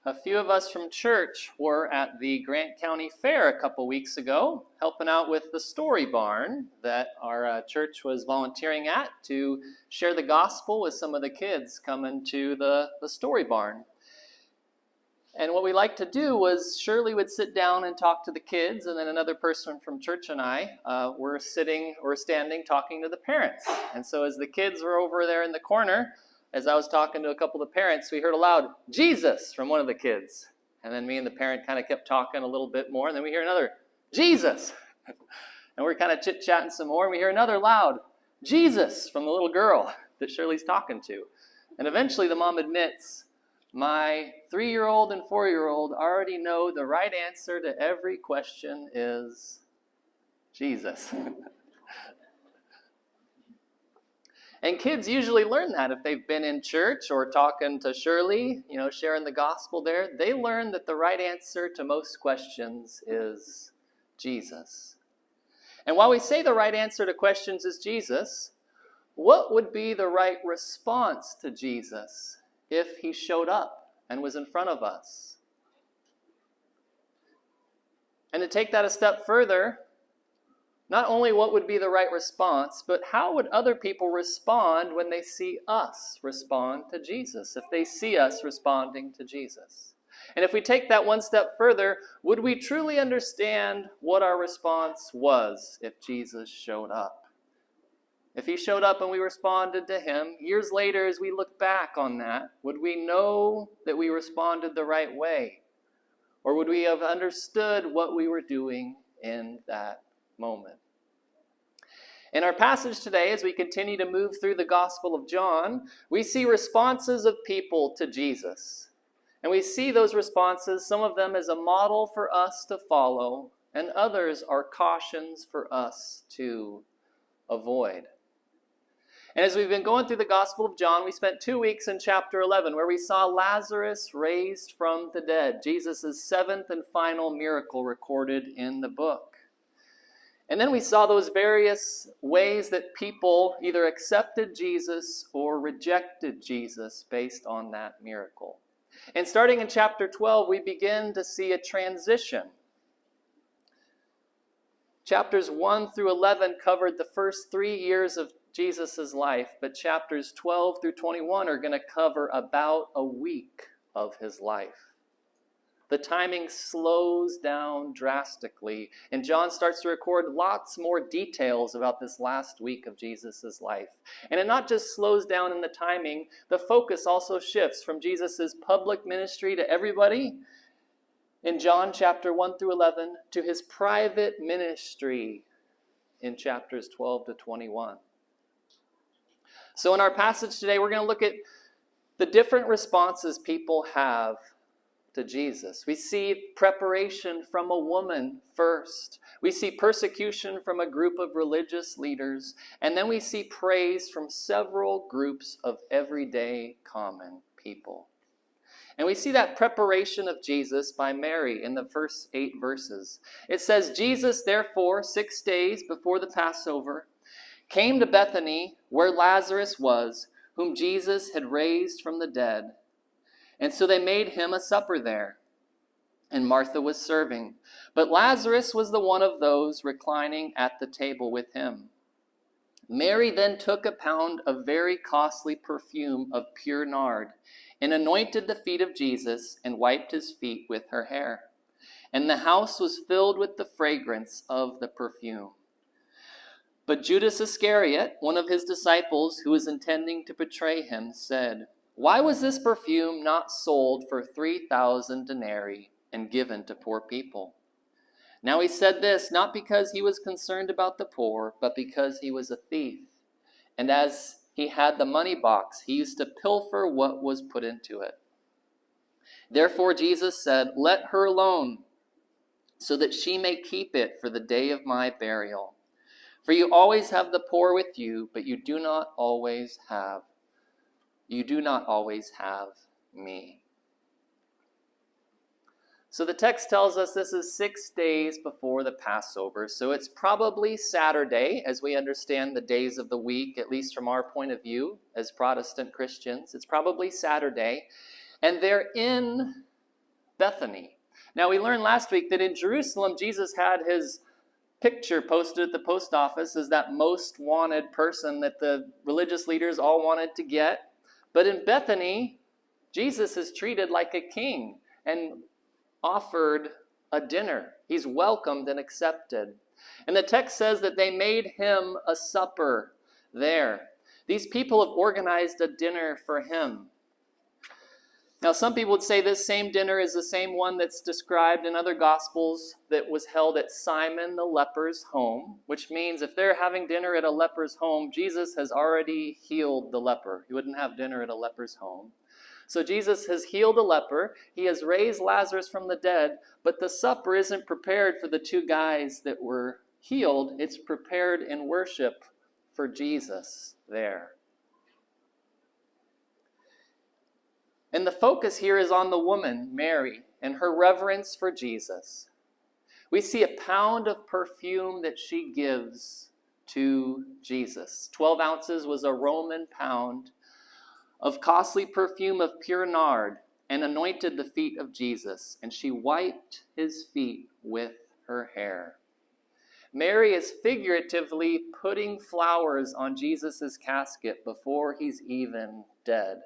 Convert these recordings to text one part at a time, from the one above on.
A few of us from church were at the Grant County Fair a couple weeks ago, helping out with the story barn that our church was volunteering at to share the gospel with some of the kids coming to the story barn. And what we like to do was Shirley would sit down and talk to the kids, and then another person from church and I were standing talking to the parents. And so as the kids were over there in the corner, as I was talking to a couple of the parents, we heard a loud, "Jesus," from one of the kids. And then me and the parent kind of kept talking a little bit more, and then we hear another, "Jesus." And we're kind of chit-chatting some more, and we hear another loud, "Jesus," from the little girl that Shirley's talking to. And eventually the mom admits, "My 3-year-old and 4-year-old already know the right answer to every question is Jesus." And kids usually learn that if they've been in church or talking to Shirley, sharing the gospel there. They learn that the right answer to most questions is Jesus. And while we say the right answer to questions is Jesus, what would be the right response to Jesus if he showed up and was in front of us? And to take that a step further, not only what would be the right response, but how would other people respond when they see us respond to Jesus, if they see us responding to Jesus? And if we take that one step further, would we truly understand what our response was if Jesus showed up? If he showed up and we responded to him, years later as we look back on that, would we know that we responded the right way? Or would we have understood what we were doing in that moment? In our passage today, as we continue to move through the Gospel of John, we see responses of people to Jesus. And we see those responses, some of them as a model for us to follow, and others are cautions for us to avoid. And as we've been going through the Gospel of John, we spent 2 weeks in chapter 11, where we saw Lazarus raised from the dead, Jesus' 7th and final miracle recorded in the book. And then we saw those various ways that people either accepted Jesus or rejected Jesus based on that miracle. And starting in chapter 12, we begin to see a transition. Chapters 1 through 11 covered the first 3 years of Jesus' life, but chapters 12 through 21 are going to cover about a week of his life. The timing slows down drastically, and John starts to record lots more details about this last week of Jesus' life. And it not just slows down in the timing, the focus also shifts from Jesus' public ministry to everybody in John chapter 1 through 11 to his private ministry in chapters 12 to 21. So in our passage today, we're going to look at the different responses people have to Jesus. We see preparation from a woman first. We see persecution from a group of religious leaders. And then we see praise from several groups of everyday common people. And we see that preparation of Jesus by Mary in the first 8 verses. It says, "Jesus, therefore, 6 days before the Passover, came to Bethany where Lazarus was, whom Jesus had raised from the dead. And so they made him a supper there. And Martha was serving. But Lazarus was the one of those reclining at the table with him. Mary then took a pound of very costly perfume of pure nard, and anointed the feet of Jesus, and wiped his feet with her hair. And the house was filled with the fragrance of the perfume. But Judas Iscariot, one of his disciples who was intending to betray him, said, 'Why was this perfume not sold for 3,000 denarii and given to poor people?' Now he said this not because he was concerned about the poor, but because he was a thief. And as he had the money box, he used to pilfer what was put into it. Therefore Jesus said, 'Let her alone, so that she may keep it for the day of my burial. For you always have the poor with you, but you do not always have me.'" So the text tells us this is 6 days before the Passover. So it's probably Saturday, as we understand the days of the week, at least from our point of view as Protestant Christians. It's probably Saturday. And they're in Bethany. Now, we learned last week that in Jerusalem, Jesus had his picture posted at the post office as that most wanted person that the religious leaders all wanted to get. But in Bethany, Jesus is treated like a king and offered a dinner. He's welcomed and accepted. And the text says that they made him a supper there. These people have organized a dinner for him. Now, some people would say this same dinner is the same one that's described in other Gospels that was held at Simon the leper's home, which means if they're having dinner at a leper's home, Jesus has already healed the leper. He wouldn't have dinner at a leper's home. So Jesus has healed a leper. He has raised Lazarus from the dead, but the supper isn't prepared for the two guys that were healed. It's prepared in worship for Jesus there. And the focus here is on the woman, Mary, and her reverence for Jesus. We see a pound of perfume that she gives to Jesus. 12 ounces was a Roman pound of costly perfume of pure nard, and anointed the feet of Jesus, and she wiped his feet with her hair. Mary is figuratively putting flowers on Jesus' casket before he's even dead.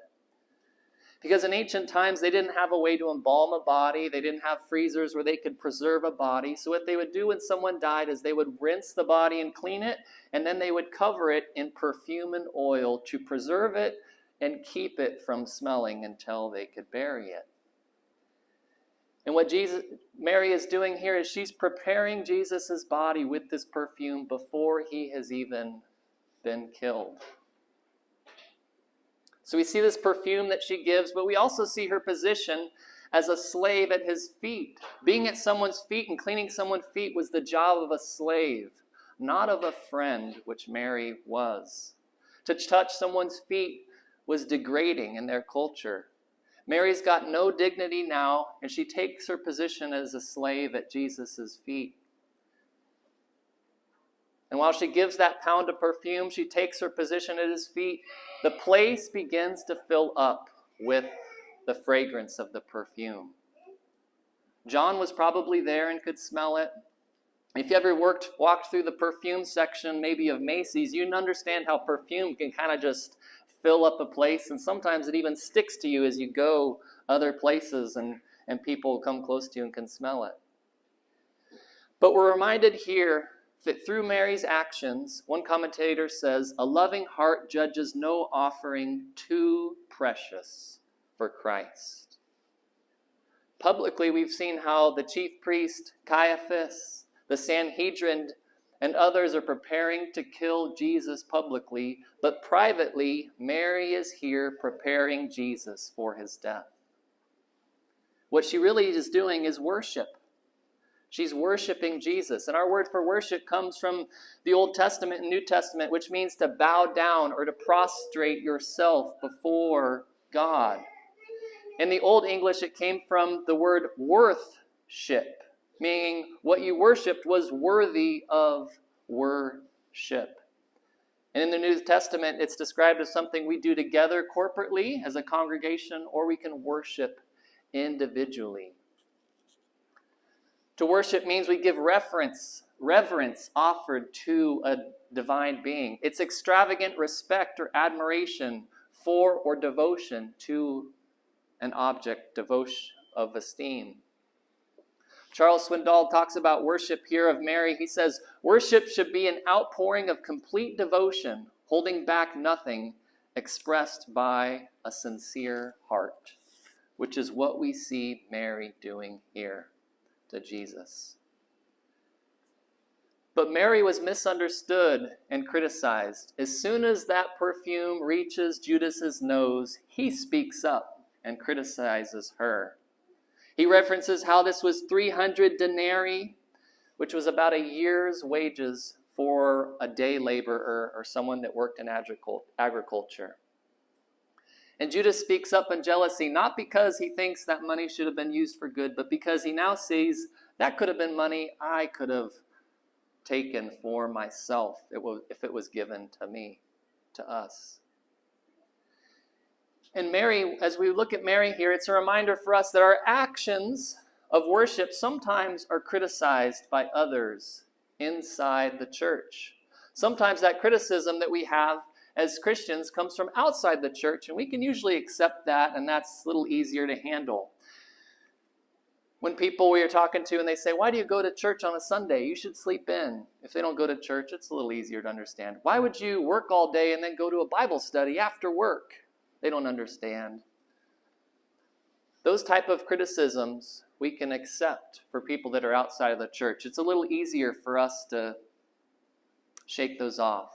Because in ancient times, they didn't have a way to embalm a body. They didn't have freezers where they could preserve a body. So what they would do when someone died is they would rinse the body and clean it, and then they would cover it in perfume and oil to preserve it and keep it from smelling until they could bury it. And what Mary is doing here is she's preparing Jesus' body with this perfume before he has even been killed. So we see this perfume that she gives, but we also see her position as a slave at his feet. Being at someone's feet and cleaning someone's feet was the job of a slave, not of a friend, which Mary was. To touch someone's feet was degrading in their culture. Mary's got no dignity now, and she takes her position as a slave at Jesus' feet. And while she gives that pound of perfume, she takes her position at his feet. The place begins to fill up with the fragrance of the perfume. John was probably there and could smell it. If you ever walked through the perfume section, maybe of Macy's, you can understand how perfume can kind of just fill up a place. And sometimes it even sticks to you as you go other places and people come close to you and can smell it. But we're reminded here that through Mary's actions, one commentator says, a loving heart judges no offering too precious for Christ. Publicly, we've seen how the chief priest, Caiaphas, the Sanhedrin, and others are preparing to kill Jesus publicly, but privately, Mary is here preparing Jesus for his death. What she really is doing is worship. She's worshiping Jesus. And our word for worship comes from the Old Testament and New Testament, which means to bow down or to prostrate yourself before God. In the Old English, it came from the word worthship, meaning what you worshipped was worthy of worship. And in the New Testament, it's described as something we do together corporately as a congregation, or we can worship individually. To worship means we give reverence offered to a divine being. It's extravagant respect or admiration for or devotion to an object of esteem. Charles Swindoll talks about worship here of Mary. He says, worship should be an outpouring of complete devotion, holding back nothing, expressed by a sincere heart, which is what we see Mary doing here to Jesus. But Mary was misunderstood and criticized. As soon as that perfume reaches Judas's nose, he speaks up and criticizes her. He references how this was 300 denarii, which was about a year's wages for a day laborer or someone that worked in agriculture. And Judas speaks up in jealousy, not because he thinks that money should have been used for good, but because he now sees that could have been money I could have taken for myself if it was given to me, to us. And Mary, as we look at Mary here, it's a reminder for us that our actions of worship sometimes are criticized by others inside the church. Sometimes that criticism that we have as Christians comes from outside the church, and we can usually accept that, and that's a little easier to handle. When people we are talking to and they say, why do you go to church on a Sunday? You should sleep in. If they don't go to church, it's a little easier to understand. Why would you work all day and then go to a Bible study after work? They don't understand. Those type of criticisms we can accept for people that are outside of the church. It's a little easier for us to shake those off.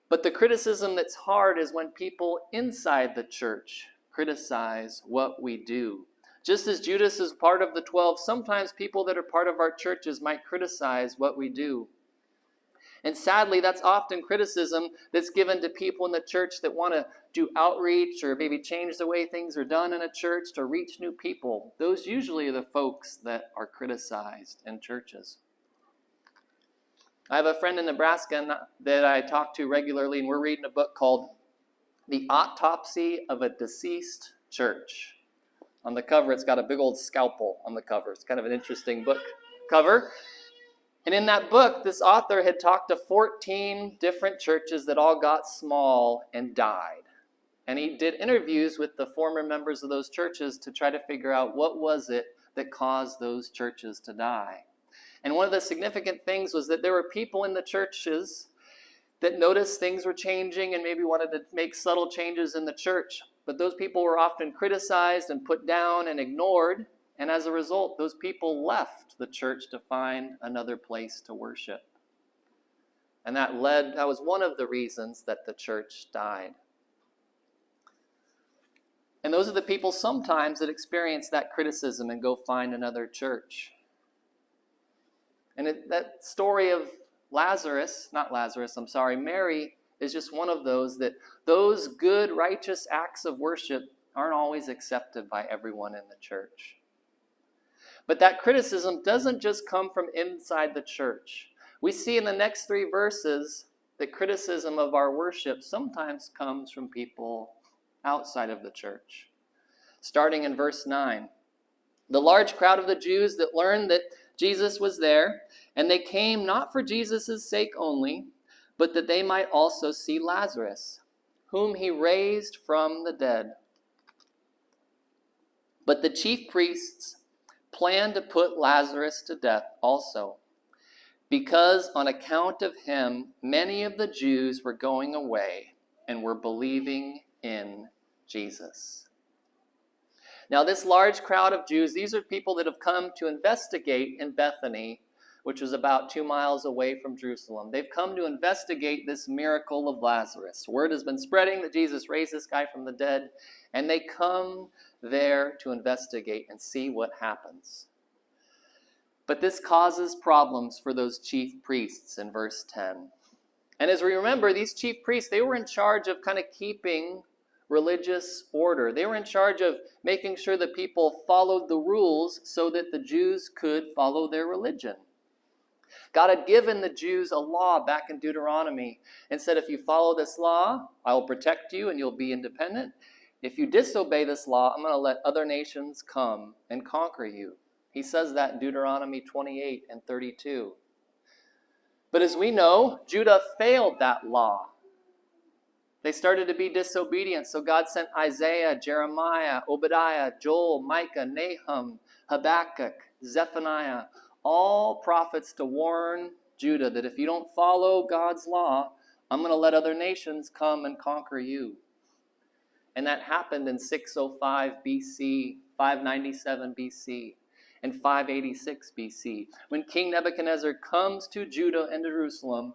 But the criticism that's hard is when people inside the church criticize what we do. Just as Judas is part of the 12, sometimes people that are part of our churches might criticize what we do. And sadly, that's often criticism that's given to people in the church that want to do outreach or maybe change the way things are done in a church to reach new people. Those usually are the folks that are criticized in churches. I have a friend in Nebraska that I talk to regularly, and we're reading a book called The Autopsy of a Deceased Church. On the cover, it's got a big old scalpel on the cover. It's kind of an interesting book cover. And in that book, this author had talked to 14 different churches that all got small and died. And he did interviews with the former members of those churches to try to figure out what was it that caused those churches to die. And one of the significant things was that there were people in the churches that noticed things were changing and maybe wanted to make subtle changes in the church. But those people were often criticized and put down and ignored. And as a result, those people left the church to find another place to worship. And that was one of the reasons that the church died. And those are the people sometimes that experience that criticism and go find another church. And that story of Mary is just one of those good, righteous acts of worship aren't always accepted by everyone in the church. But that criticism doesn't just come from inside the church. We see in the next 3 verses that criticism of our worship sometimes comes from people outside of the church. Starting in verse 9. The large crowd of the Jews that learned that Jesus was there, and they came not for Jesus' sake only, but that they might also see Lazarus, whom he raised from the dead. But the chief priests planned to put Lazarus to death also, because on account of him, many of the Jews were going away and were believing in Jesus. Now, this large crowd of Jews, these are people that have come to investigate in Bethany, which was about 2 miles away from Jerusalem. They've come to investigate this miracle of Lazarus. Word has been spreading that Jesus raised this guy from the dead, and they come there to investigate and see what happens. But this causes problems for those chief priests in verse 10. And as we remember, these chief priests, they were in charge of kind of keeping religious order. They were in charge of making sure that people followed the rules so that the Jews could follow their religion. God had given the Jews a law back in Deuteronomy and said, if you follow this law, I will protect you and you'll be independent. If you disobey this law, I'm going to let other nations come and conquer you. He says that in Deuteronomy 28 and 32. But as we know, Judah failed that law. They started to be disobedient, so God sent Isaiah, Jeremiah, Obadiah, Joel, Micah, Nahum, Habakkuk, Zephaniah, all prophets to warn Judah that if you don't follow God's law, I'm going to let other nations come and conquer you. And that happened in 605 BC, 597 BC, and 586 BC, when King Nebuchadnezzar comes to Judah and Jerusalem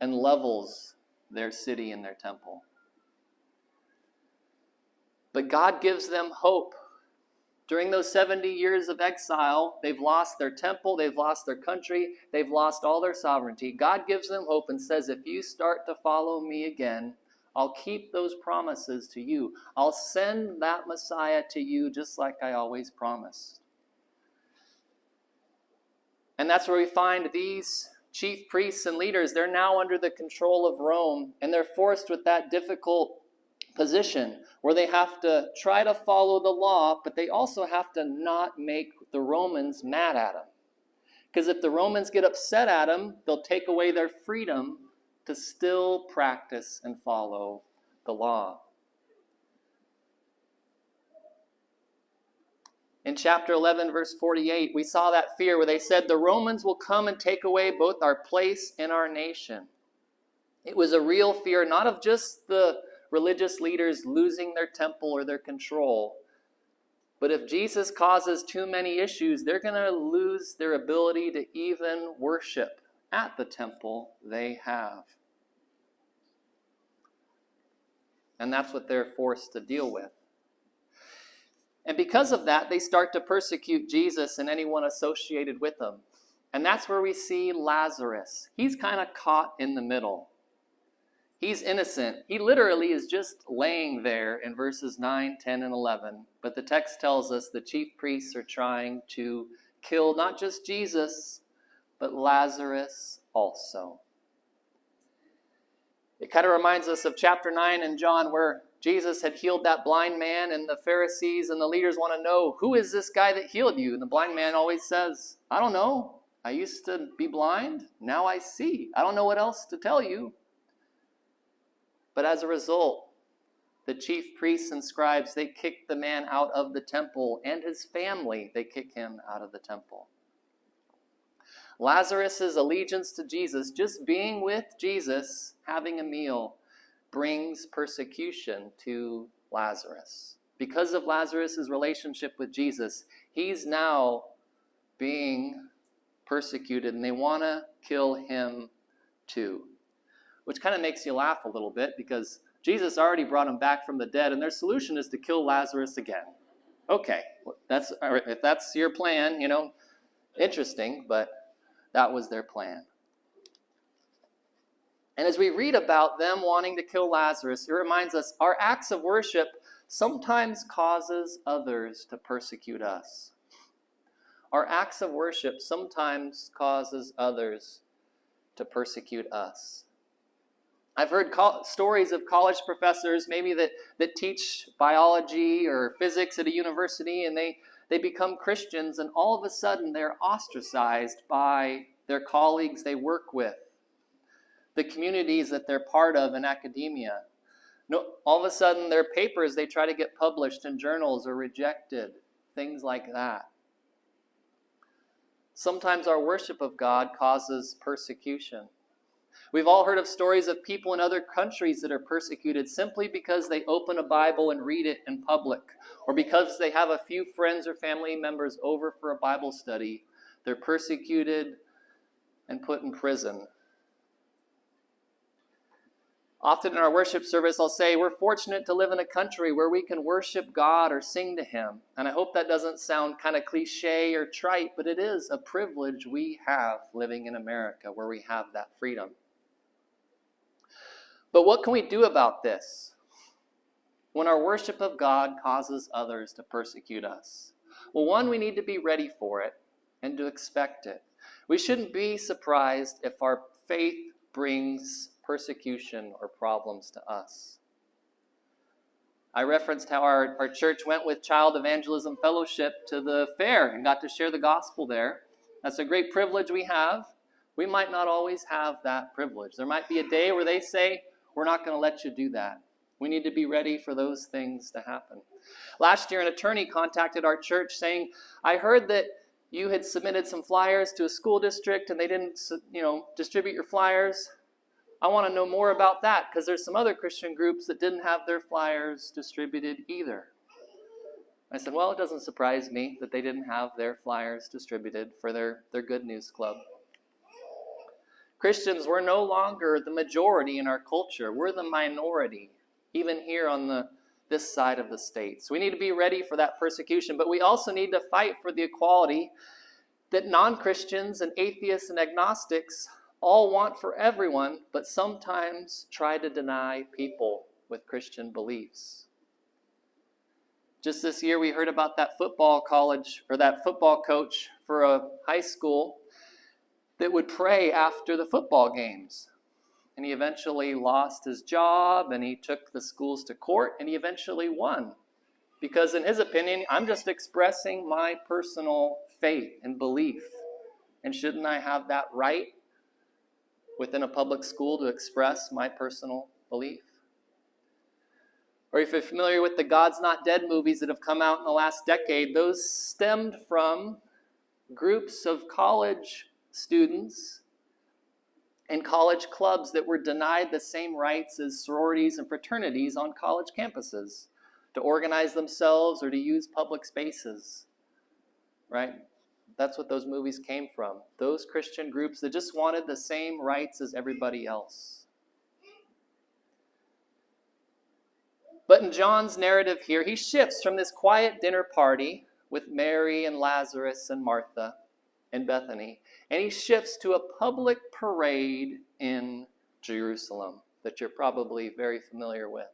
and levels their city and their temple. But God gives them hope. During those 70 years of exile, they've lost their temple, they've lost their country, they've lost all their sovereignty. God gives them hope and says, if you start to follow me again, I'll keep those promises to you. I'll send that Messiah to you just like I always promised. And that's where we find these chief priests and leaders. They're now under the control of Rome, and they're forced with that difficult position where they have to try to follow the law, but they also have to not make the Romans mad at them. Because if the Romans get upset at them, they'll take away their freedom to still practice and follow the law. In chapter 11, verse 48, we saw that fear where they said, the Romans will come and take away both our place and our nation. It was a real fear, not of just the religious leaders losing their temple or their control, but if Jesus causes too many issues, they're going to lose their ability to even worship at the temple they have. And that's what they're forced to deal with. And because of that, they start to persecute Jesus and anyone associated with him. And that's where we see Lazarus. He's kind of caught in the middle. He's innocent. He literally is just laying there in verses 9, 10, and 11. But the text tells us the chief priests are trying to kill not just Jesus, but Lazarus also. It kind of reminds us of chapter 9 in John where Jesus had healed that blind man, and the Pharisees and the leaders want to know, who is this guy that healed you? And the blind man always says, I don't know. I used to be blind. Now I see. I don't know what else to tell you. But as a result, the chief priests and scribes, they kick the man out of the temple, and his family, they kick him out of the temple. Lazarus' allegiance to Jesus, just being with Jesus, having a meal, brings persecution to Lazarus. Because of Lazarus' relationship with Jesus, he's now being persecuted, and they want to kill him too. Which kind of makes you laugh a little bit, because Jesus already brought him back from the dead, and their solution is to kill Lazarus again. Okay, if that's your plan, interesting, but that was their plan. And as we read about them wanting to kill Lazarus, it reminds us our acts of worship sometimes causes others to persecute us. Our acts of worship sometimes causes others to persecute us. I've heard stories of college professors maybe that teach biology or physics at a university, and they become Christians, and all of a sudden they're ostracized by their colleagues they work with, the communities that they're part of in academia. All of a sudden their papers they try to get published in journals are rejected, things like that. Sometimes our worship of God causes persecution. We've all heard of stories of people in other countries that are persecuted simply because they open a Bible and read it in public, or because they have a few friends or family members over for a Bible study. They're persecuted and put in prison. Often in our worship service, I'll say, we're fortunate to live in a country where we can worship God or sing to Him. And I hope that doesn't sound kind of cliche or trite, but it is a privilege we have living in America where we have that freedom. But what can we do about this when our worship of God causes others to persecute us? Well, one, we need to be ready for it and to expect it. We shouldn't be surprised if our faith brings persecution or problems to us. I referenced how our church went with Child Evangelism Fellowship to the fair and got to share the gospel there. That's a great privilege we have. We might not always have that privilege. There might be a day where they say, we're not going to let you do that. We need to be ready for those things to happen. Last year, an attorney contacted our church saying, I heard that you had submitted some flyers to a school district and they didn't, distribute your flyers. I want to know more about that because there's some other Christian groups that didn't have their flyers distributed either. I said, well, it doesn't surprise me that they didn't have their flyers distributed for their Good News Club. Christians, we're no longer the majority in our culture. We're the minority, even here on this side of the state. So we need to be ready for that persecution, but we also need to fight for the equality that non-Christians and atheists and agnostics all want for everyone, but sometimes try to deny people with Christian beliefs. Just this year, we heard about that football coach for a high school that would pray after the football games. and he eventually lost his job, and he took the schools to court, and he eventually won. Because in his opinion, I'm just expressing my personal faith and belief. And shouldn't I have that right within a public school to express my personal belief? Or if you're familiar with the God's Not Dead movies that have come out in the last decade, those stemmed from groups of college students and college clubs that were denied the same rights as sororities and fraternities on college campuses to organize themselves or to use public spaces, right? That's what those movies came from. Those Christian groups that just wanted the same rights as everybody else. But in John's narrative here, he shifts from this quiet dinner party with Mary and Lazarus and Martha and Bethany, and he shifts to a public parade in Jerusalem that you're probably very familiar with.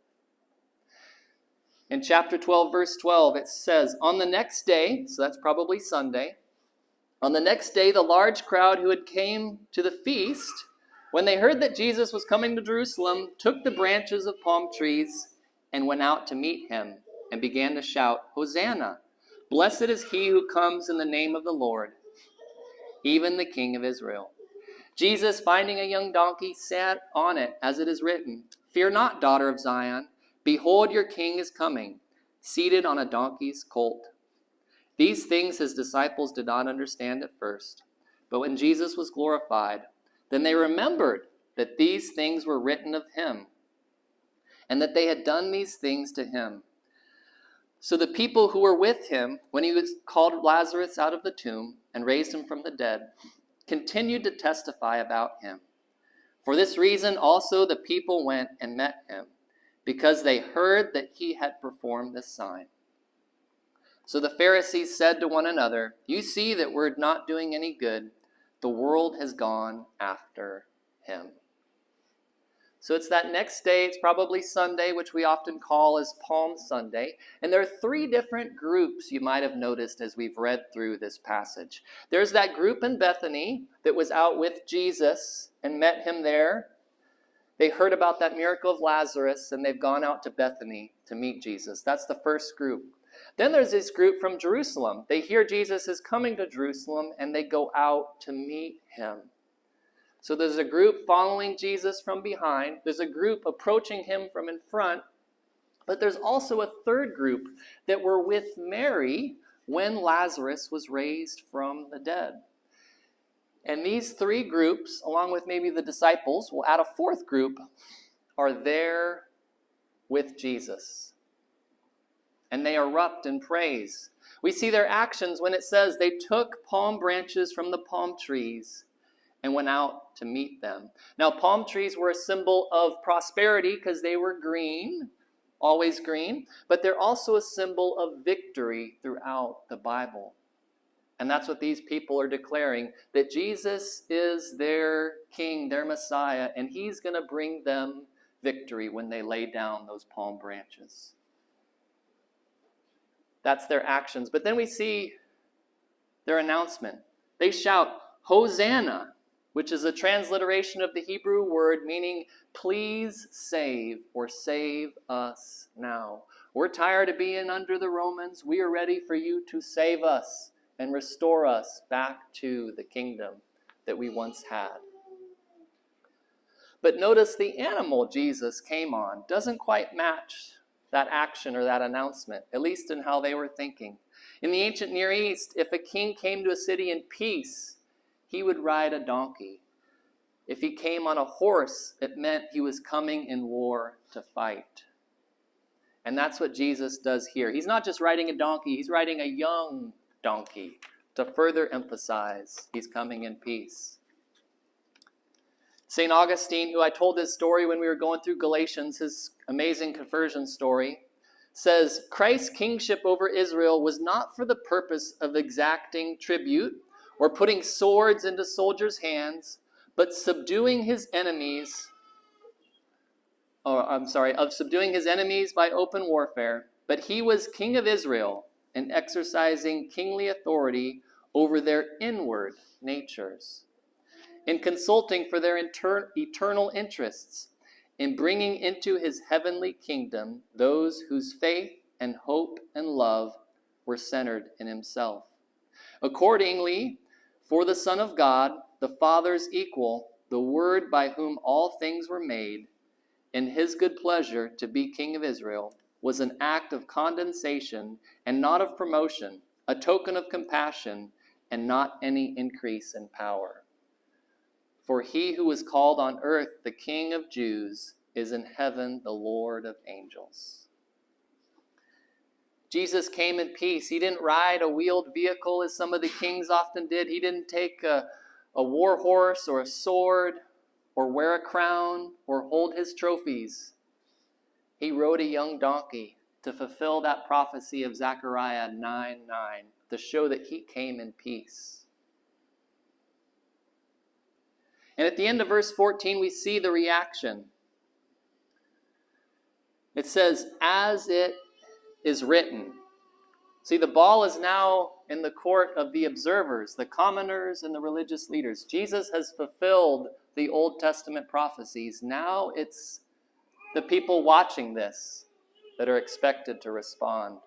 In chapter 12, verse 12, it says, on the next day, so that's probably Sunday, on the next day, the large crowd who had came to the feast, when they heard that Jesus was coming to Jerusalem, took the branches of palm trees and went out to meet him and began to shout, Hosanna! Blessed is he who comes in the name of the Lord, even the King of Israel. Jesus, finding a young donkey, sat on it, as it is written, Fear not, daughter of Zion. Behold, your king is coming, seated on a donkey's colt. These things his disciples did not understand at first. But when Jesus was glorified, then they remembered that these things were written of him, and that they had done these things to him. So the people who were with him, when he was called Lazarus out of the tomb and raised him from the dead, continued to testify about him. For this reason also the people went and met him, because they heard that he had performed this sign. So the Pharisees said to one another, You see that we're not doing any good. The world has gone after him. So it's that next day, it's probably Sunday, which we often call as Palm Sunday. And there are three different groups you might have noticed as we've read through this passage. There's that group in Bethany that was out with Jesus and met him there. They heard about that miracle of Lazarus, and they've gone out to Bethany to meet Jesus. That's the first group. Then there's this group from Jerusalem. They hear Jesus is coming to Jerusalem, and they go out to meet him. So there's a group following Jesus from behind. There's a group approaching him from in front. But there's also a third group that were with Mary when Lazarus was raised from the dead. And these three groups, along with maybe the disciples, we'll add a fourth group, are there with Jesus. And they erupt in praise. We see their actions when it says they took palm branches from the palm trees and went out to meet them. Now, palm trees were a symbol of prosperity because they were green, always green, but they're also a symbol of victory throughout the Bible. And that's what these people are declaring, that Jesus is their king, their Messiah, and he's going to bring them victory when they lay down those palm branches. That's their actions. But then we see their announcement. They shout, Hosanna, which is a transliteration of the Hebrew word meaning, please save, or save us now. We're tired of being under the Romans. We are ready for you to save us and restore us back to the kingdom that we once had. But notice the animal Jesus came on doesn't quite match that action or that announcement, at least in how they were thinking. In the ancient Near East, if a king came to a city in peace, he would ride a donkey. If he came on a horse, it meant he was coming in war to fight. And that's what Jesus does here. He's not just riding a donkey, he's riding a young donkey to further emphasize he's coming in peace. St. Augustine, who I told this story when we were going through Galatians, his amazing conversion story, says, Christ's kingship over Israel was not for the purpose of exacting tribute or putting swords into soldiers' hands, but subduing his enemies, of subduing his enemies by open warfare. But he was king of Israel and exercising kingly authority over their inward natures. in consulting for their eternal interests, in bringing into his heavenly kingdom those whose faith and hope and love were centered in himself. Accordingly, for the Son of God, the Father's equal, the Word by whom all things were made, in his good pleasure to be King of Israel, was an act of condensation and not of promotion, a token of compassion and not any increase in power. For he who was called on earth the King of Jews is in heaven the Lord of angels. Jesus came in peace. He didn't ride a wheeled vehicle as some of the kings often did. He didn't take a war horse or a sword or wear a crown or hold his trophies. He rode a young donkey to fulfill that prophecy of Zechariah 9:9, to show that he came in peace. And at the end of verse 14, we see the reaction. It says, as it is written. See, the ball is now in the court of the observers, the commoners and the religious leaders. Jesus has fulfilled the Old Testament prophecies. Now it's the people watching this that are expected to respond.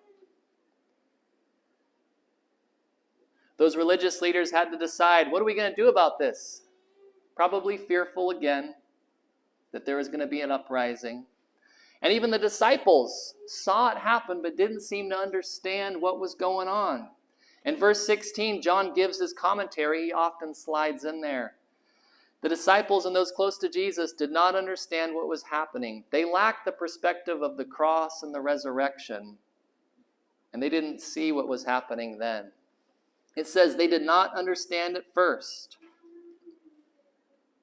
Those religious leaders had to decide, what are we going to do about this? Probably fearful again that there was going to be an uprising. And even the disciples saw it happen but didn't seem to understand what was going on. In verse 16, John gives his commentary. He often slides in there. The disciples and those close to Jesus did not understand what was happening. They lacked the perspective of the cross and the resurrection, and they didn't see what was happening then. It says they did not understand at first,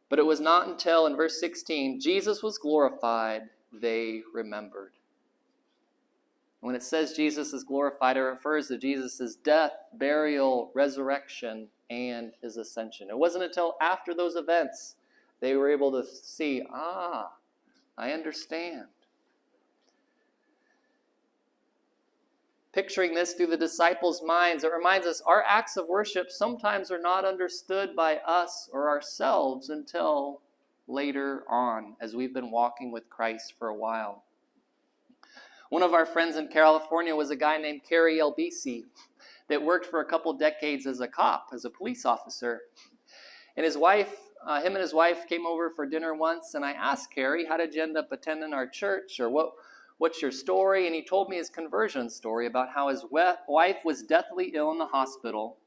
but it was not until, in verse 16, Jesus was glorified, they remembered. When it says Jesus is glorified, it refers to Jesus' death, burial, resurrection, and his ascension. It wasn't until after those events they were able to see, I understand. Picturing this through the disciples' minds, it reminds us our acts of worship sometimes are not understood by us or ourselves until later on, as we've been walking with Christ for a while. One of our friends in California was a guy named Kerry LBC that worked for a couple decades as a cop, as a police officer. And his wife, him and his wife came over for dinner once, and I asked Kerry, how did you end up attending our church, or what's your story? And he told me his conversion story about how his wife was deathly ill in the hospital.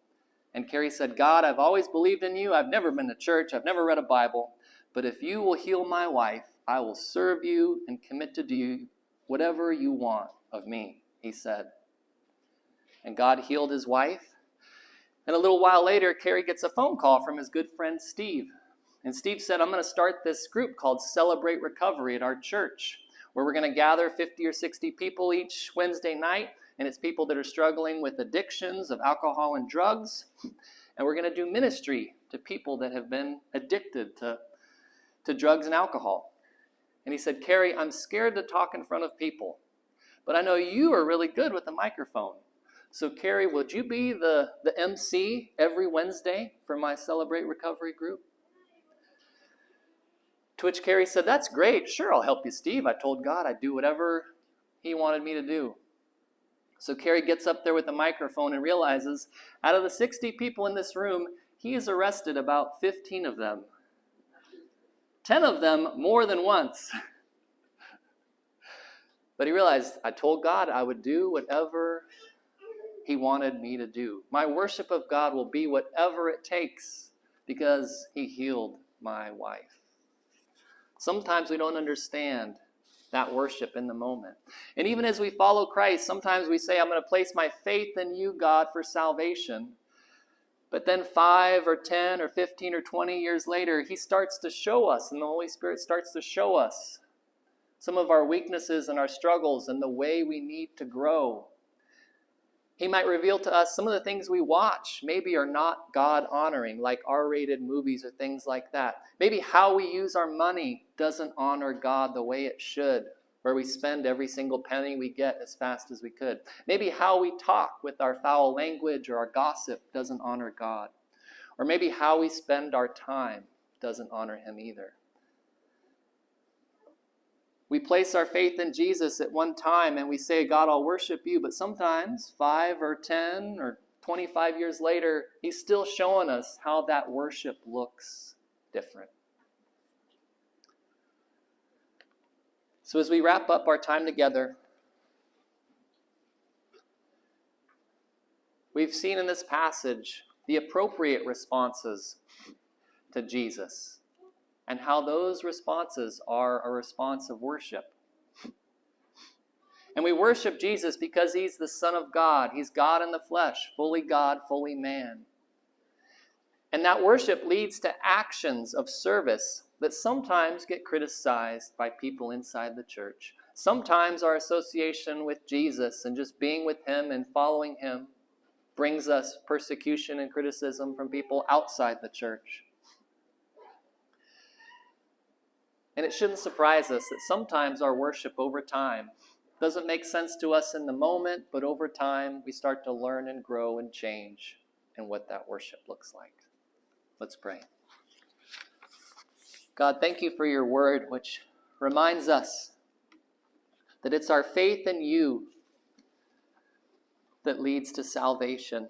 And Kerry said, God, I've always believed in you. I've never been to church. I've never read a Bible. But if you will heal my wife, I will serve you and commit to do whatever you want of me, he said. And God healed his wife. And a little while later, Kerry gets a phone call from his good friend Steve. And Steve said, I'm going to start this group called Celebrate Recovery at our church, where we're going to gather 50 or 60 people each Wednesday night. And it's people that are struggling with addictions of alcohol and drugs. And we're going to do ministry to people that have been addicted to drugs and alcohol. And he said, Kerry, I'm scared to talk in front of people, but I know you are really good with the microphone. So Kerry, would you be the MC every Wednesday for my Celebrate Recovery group? To which Kerry said, that's great. Sure, I'll help you, Steve. I told God I'd do whatever he wanted me to do. So Kerry gets up there with the microphone and realizes out of the 60 people in this room, he has arrested about 15 of them. 10 of them more than once. But he realized, I told God I would do whatever he wanted me to do. My worship of God will be whatever it takes because he healed my wife. Sometimes we don't understand that worship in the moment. And even as we follow Christ, sometimes we say, I'm going to place my faith in you, God, for salvation. But then 5 or 10 or 15 or 20 years later, he starts to show us, and the Holy Spirit starts to show us some of our weaknesses and our struggles and the way we need to grow. He might reveal to us some of the things we watch maybe are not God-honoring, like R-rated movies or things like that. Maybe how we use our money doesn't honor God the way it should, where we spend every single penny we get as fast as we could. Maybe how we talk with our foul language or our gossip doesn't honor God. Or maybe how we spend our time doesn't honor him either. We place our faith in Jesus at one time and we say, God, I'll worship you. But sometimes 5 or 10 or 25 years later, he's still showing us how that worship looks different. So as we wrap up our time together, we've seen in this passage the appropriate responses to Jesus and how those responses are a response of worship. And we worship Jesus because he's the Son of God. He's God in the flesh, fully God, fully man. And that worship leads to actions of service that sometimes get criticized by people inside the church. Sometimes our association with Jesus and just being with him and following him brings us persecution and criticism from people outside the church. And it shouldn't surprise us that sometimes our worship over time doesn't make sense to us in the moment, but over time we start to learn and grow and change in what that worship looks like. Let's pray. God, thank you for your word, which reminds us that it's our faith in you that leads to salvation